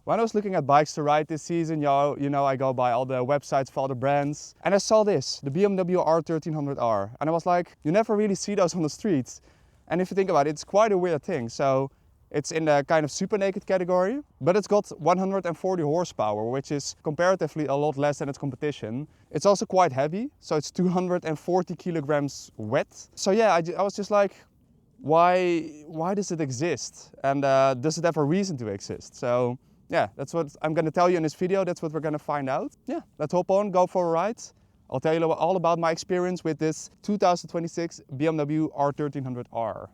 When I was looking at bikes to ride this season, I go by all the websites for all the brands, and I saw this, the BMW R1300R, and I was like, you never really see those on the streets. And if you think about it, it's quite a weird thing. So it's in the kind of super naked category, but it's got 140 horsepower, which is comparatively a lot less than its competition. It's also quite heavy, so it's 240 kilograms wet. So yeah, I was just like, why does it exist? And does it have a reason to exist? So yeah, that's what I'm going to tell you in this video. That's what we're going to find out. Yeah, let's hop on, go for a ride. I'll tell you all about my experience with this 2026 BMW R1300R.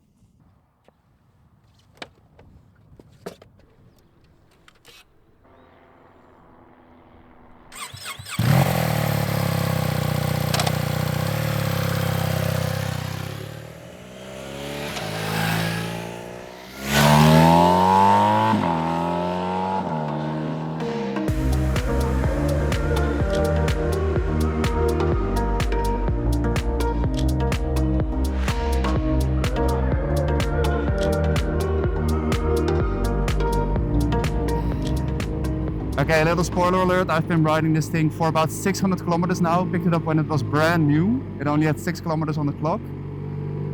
Okay, a little spoiler alert, I've been riding this thing for about 600 kilometers now. Picked it up when it was brand new. It only had 6 kilometers on the clock.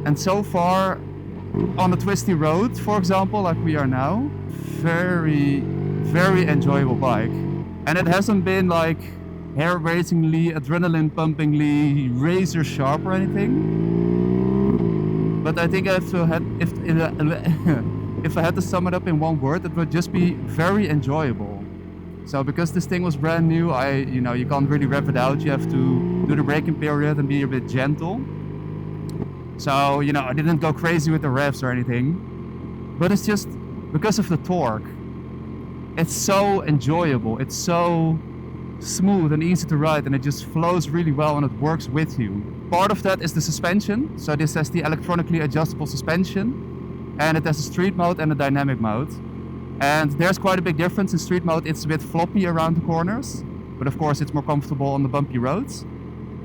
And so far, on the Twisty road, for example, like we are now, very, very enjoyable bike. And it hasn't been like hair-raisingly, adrenaline-pumpingly, razor sharp or anything. But I think if I had to sum it up in one word, it would just be very enjoyable. So because this thing was brand new, you can't really rev it out. You have to do the braking period and be a bit gentle. So, I didn't go crazy with the revs or anything. But it's just because of the torque. It's so enjoyable. It's so smooth and easy to ride, and it just flows really well and it works with you. Part of that is the suspension. So this has the electronically adjustable suspension, and it has a street mode and a dynamic mode. And there's quite a big difference. In street mode it's a bit floppy around the corners, but of course it's more comfortable on the bumpy roads.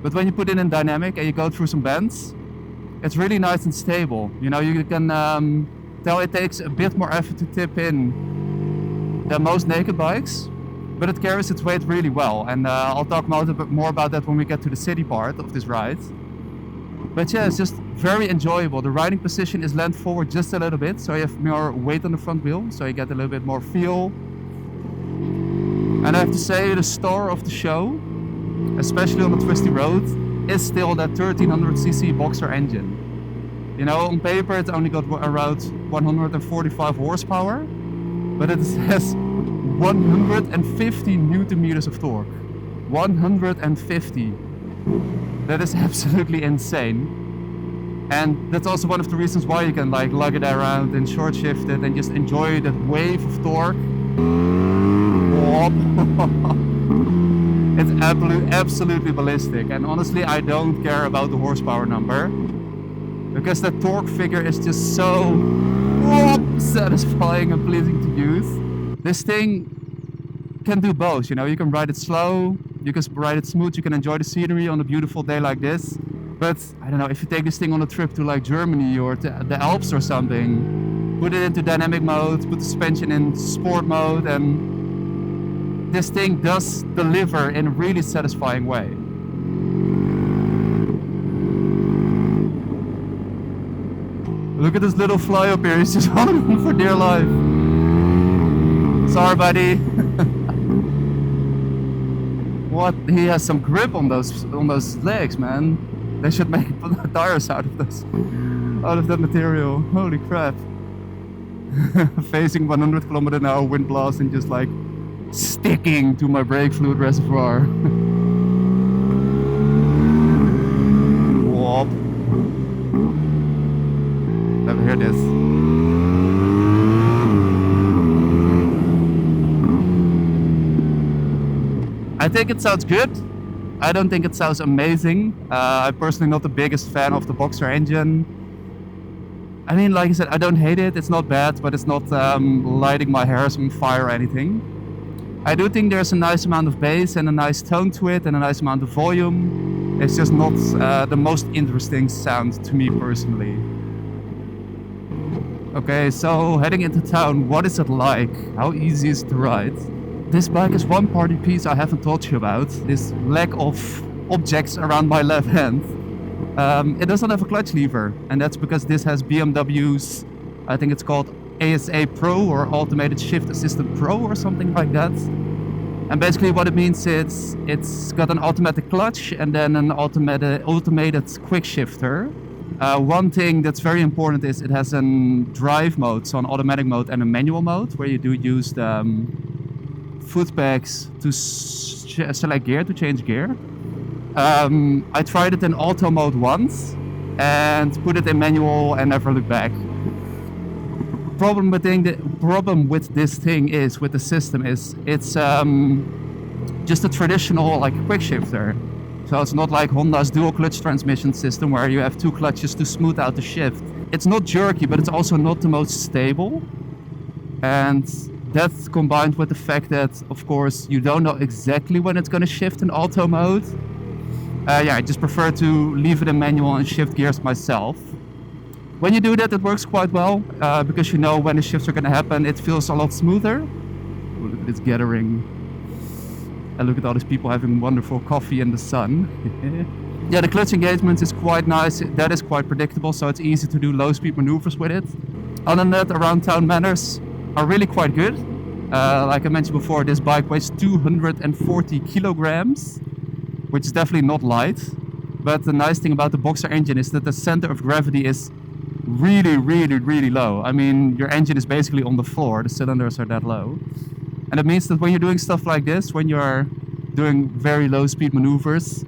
But when you put it in dynamic and you go through some bends, it's really nice and stable. You can tell it takes a bit more effort to tip in than most naked bikes, but it carries its weight really well. And I'll talk a bit more about that when we get to the city part of this ride. But yeah, it's just very enjoyable. The riding position is leaned forward just a little bit, so you have more weight on the front wheel, so you get a little bit more feel. And I have to say, the star of the show, especially on the Twisty road, is still that 1300cc Boxer engine. On paper it's only got around 145 horsepower, but it has 150 newton meters of torque. 150. That is absolutely insane. And that's also one of the reasons why you can lug it around and short shift it and just enjoy that wave of torque. It's absolutely ballistic. And honestly, I don't care about the horsepower number, because that torque figure is just so satisfying and pleasing to use. This thing can do both. You can ride it slow, you can ride it smooth, you can enjoy the scenery on a beautiful day like this. But I don't know, if you take this thing on a trip to Germany or to the Alps or something, put it into dynamic mode, put the suspension in sport mode, and this thing does deliver in a really satisfying way. Look at this little fly up here, he's just holding on for dear life. Sorry, buddy. What? He has some grip on those legs, man. They should make tires out of that material. Holy crap. Facing 100 km/h wind blast and just sticking to my brake fluid reservoir. Whoop. Never heard this. I think it sounds good. I don't think it sounds amazing. I'm personally not the biggest fan of the Boxer engine. I mean, like I said, I don't hate it. It's not bad, but it's not lighting my hairs on fire or anything. I do think there's a nice amount of bass and a nice tone to it and a nice amount of volume. It's just not the most interesting sound to me personally. Okay, so heading into town, what is it like? How easy is it to ride? This bike is one party piece I haven't told you about. This lack of objects around my left hand. It doesn't have a clutch lever, and that's because this has BMW's, I think it's called ASA Pro or Automated Shift Assistant Pro or something like that. And basically what it means is it's got an automatic clutch and then an automated quick shifter. One thing that's very important is it has a drive mode, so an automatic mode and a manual mode, where you do use the foot pegs to select gear, to change gear. I tried it in auto mode once and put it in manual and never looked back. Problem with this thing is, with the system, is it's just a traditional like quick shifter. So it's not like Honda's dual clutch transmission system where you have two clutches to smooth out the shift. It's not jerky, but it's also not the most stable. And that's combined with the fact that, of course, you don't know exactly when it's going to shift in auto mode. I just prefer to leave it in manual and shift gears myself. When you do that, it works quite well, because you know when the shifts are going to happen. It feels a lot smoother. Oh, look at this gathering. And look at all these people having wonderful coffee in the sun. Yeah, the clutch engagement is quite nice. That is quite predictable, so it's easy to do low-speed maneuvers with it. Other than that, around town manners are really quite good. Like I mentioned before, this bike weighs 240 kilograms, which is definitely not light. But the nice thing about the Boxer engine is that the center of gravity is really, really, really low. I mean, your engine is basically on the floor. The cylinders are that low. And it means that when you're doing stuff like this, when you're doing very low speed maneuvers,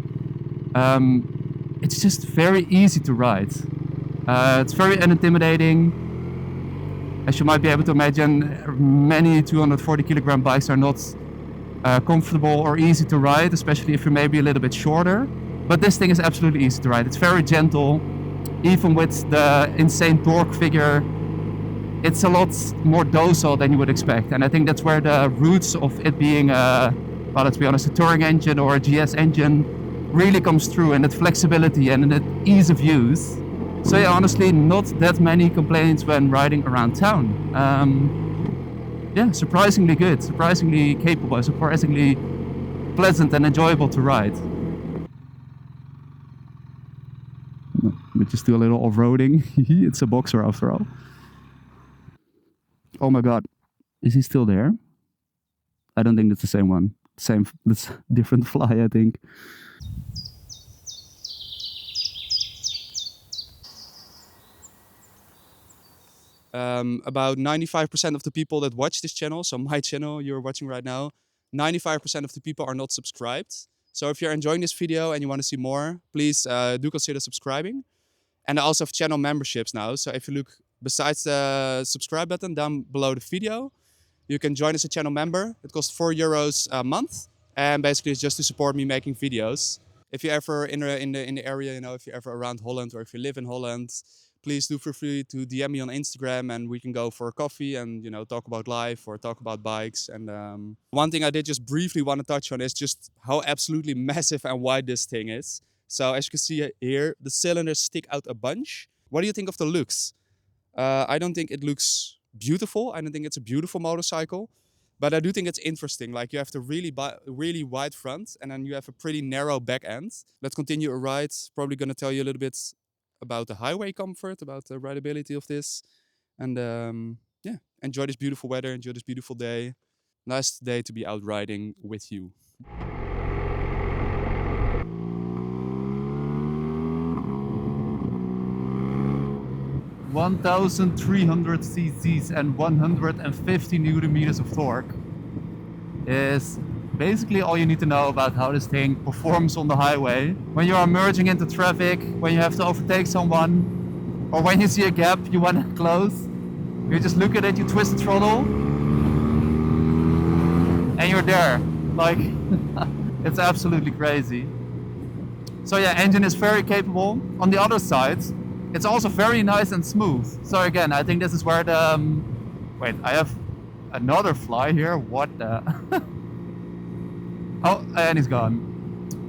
it's just very easy to ride. It's very unintimidating. As you might be able to imagine, many 240 kilogram bikes are not comfortable or easy to ride, especially if you're maybe a little bit shorter. But this thing is absolutely easy to ride. It's very gentle. Even with the insane torque figure, it's a lot more docile than you would expect. And I think that's where the roots of it being, well, let's be honest, a touring engine or a GS engine really comes through, and that flexibility and that ease of use. So yeah, honestly, not that many complaints when riding around town. Yeah, surprisingly good, surprisingly capable, surprisingly pleasant and enjoyable to ride. We just do a little off-roading. It's a Boxer after all. Oh my god, is he still there? I don't think that's the same one. That's different fly, I think. About 95% of the people that watch this channel, so my channel you're watching right now, 95% of the people are not subscribed. So if you're enjoying this video and you want to see more, please do consider subscribing. And I also have channel memberships now. So if you look besides the subscribe button down below the video, you can join as a channel member. It costs €4 a month. And basically it's just to support me making videos. If you're ever in the area, you know, if you're ever around Holland or if you live in Holland, please do feel free to DM me on Instagram and we can go for a coffee and, you know, talk about life or talk about bikes. And one thing I did just briefly want to touch on is just how absolutely massive and wide this thing is. So as you can see here, the cylinders stick out a bunch. What do you think of the looks? I don't think it looks beautiful. I don't think it's a beautiful motorcycle, but I do think it's interesting. Like you have the really wide front and then you have a pretty narrow back end. Let's continue a ride. Probably going to tell you a little bit about the highway comfort, about the rideability of this. And yeah, enjoy this beautiful weather, enjoy this beautiful day. Nice day to be out riding with you. 1,300 cc's and 150 newton meters of torque is basically all you need to know about how this thing performs on the highway. When you are merging into traffic, when you have to overtake someone, or when you see a gap you want to close, you just look at it, you twist the throttle, and you're there. Like, it's absolutely crazy. So yeah, engine is very capable. On the other side, it's also very nice and smooth. So again, I think this is where the... wait, I have another fly here. What the... oh, and he's gone.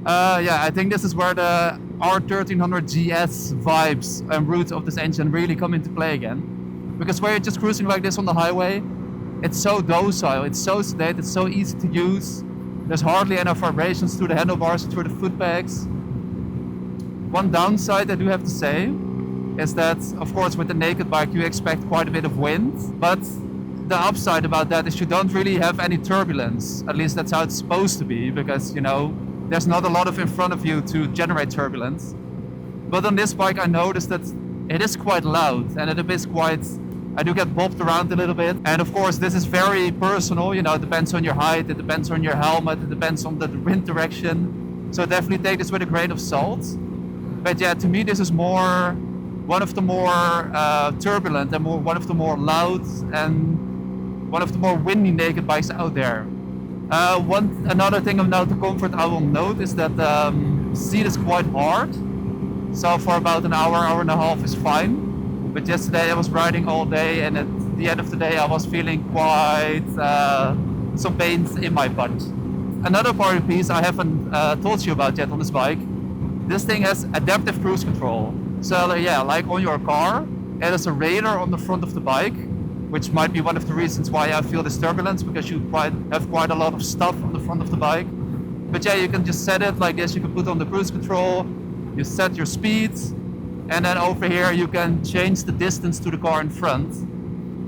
Yeah, I think this is where the R1300 GS vibes and roots of this engine really come into play again. Because when you're just cruising like this on the highway, it's so docile, it's so sedate, it's so easy to use. There's hardly any vibrations through the handlebars, through the foot pegs. One downside I do have to say is that, of course, with the naked bike you expect quite a bit of wind, but the upside about that is you don't really have any turbulence. At least that's how it's supposed to be, because, you know, there's not a lot of in front of you to generate turbulence. But on this bike I noticed that it is quite loud, and it is quite, I do get bopped around a little bit. And of course this is very personal, you know, it depends on your height, it depends on your helmet, it depends on the wind direction. So definitely take this with a grain of salt. But yeah, to me this is more one of the more turbulent and one of the more loud and one of the more windy naked bikes out there. Another thing of note to comfort I will note is that the seat is quite hard. So for about an hour and a half is fine. But yesterday I was riding all day, and at the end of the day I was feeling quite some pains in my butt. Another party piece I haven't told you about yet on this bike. This thing has adaptive cruise control. So yeah, like on your car, it has a radar on the front of the bike, which might be one of the reasons why I feel this turbulence, because you have quite a lot of stuff on the front of the bike. But yeah, you can just set it like this, you can put on the cruise control, you set your speed, and then over here you can change the distance to the car in front.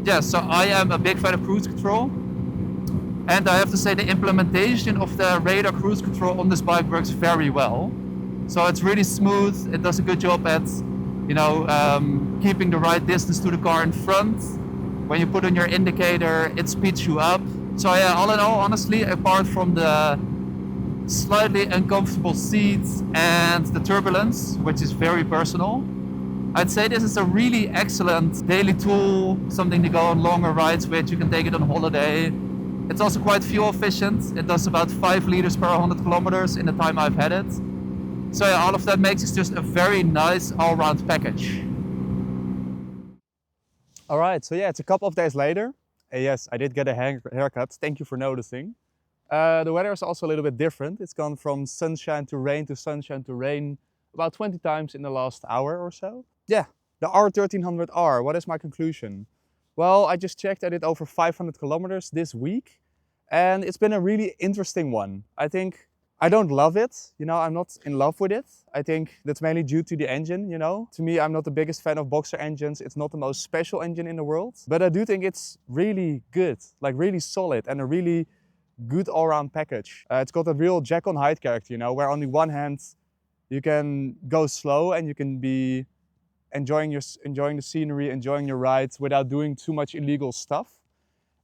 Yeah, so I am a big fan of cruise control. And I have to say the implementation of the radar cruise control on this bike works very well. So it's really smooth, it does a good job at, you know, keeping the right distance to the car in front. When you put on your indicator, it speeds you up. So yeah, all in all, honestly, apart from the slightly uncomfortable seats and the turbulence, which is very personal, I'd say this is a really excellent daily tool, something to go on longer rides with. You can take it on holiday. It's also quite fuel efficient. It does about 5 liters per 100 kilometers in the time I've had it. So yeah, all of that makes it just a very nice all-round package. All right, so yeah, it's a couple of days later. Yes, I did get a haircut. Thank you for noticing. The weather is also a little bit different. It's gone from sunshine to sunshine to rain about 20 times in the last hour or so. Yeah, the R1300R, what is my conclusion? Well, I just checked, I did over 500 kilometers this week, and it's been a really interesting one. I think I don't love it, you know, I'm not in love with it. I think that's mainly due to the engine, you know. To me, I'm not the biggest fan of boxer engines. It's not the most special engine in the world, but I do think it's really good, like really solid, and a really good all-round package. It's got a real Jekyll and Hyde character, you know, where on the one hand, you can go slow and you can be enjoying the scenery, enjoying your rides without doing too much illegal stuff.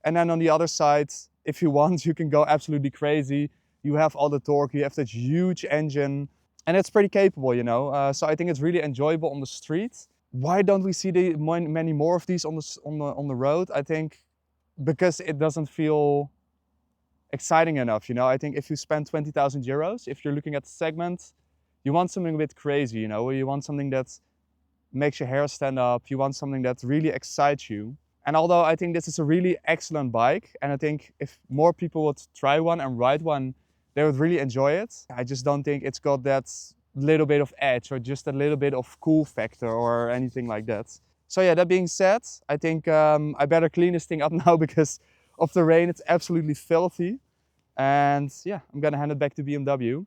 And then on the other side, if you want, you can go absolutely crazy. You have all the torque, you have that huge engine, and it's pretty capable, you know. So I think it's really enjoyable on the street. Why don't we see many more of these on the road? I think because it doesn't feel exciting enough, you know. I think if you spend 20,000 euros, if you're looking at the segment, you want something a bit crazy, you know. You want something that makes your hair stand up. You want something that really excites you. And although I think this is a really excellent bike, and I think if more people would try one and ride one, they would really enjoy it. I just don't think it's got that little bit of edge or just a little bit of cool factor or anything like that. So yeah, that being said, I think I better clean this thing up now because of the rain. It's absolutely filthy. And yeah, I'm gonna hand it back to BMW.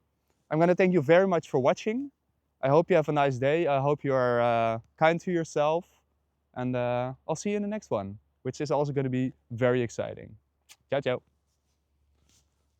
I'm gonna thank you very much for watching. I hope you have a nice day. I hope you are kind to yourself. And I'll see you in the next one, which is also gonna be very exciting. Ciao, ciao.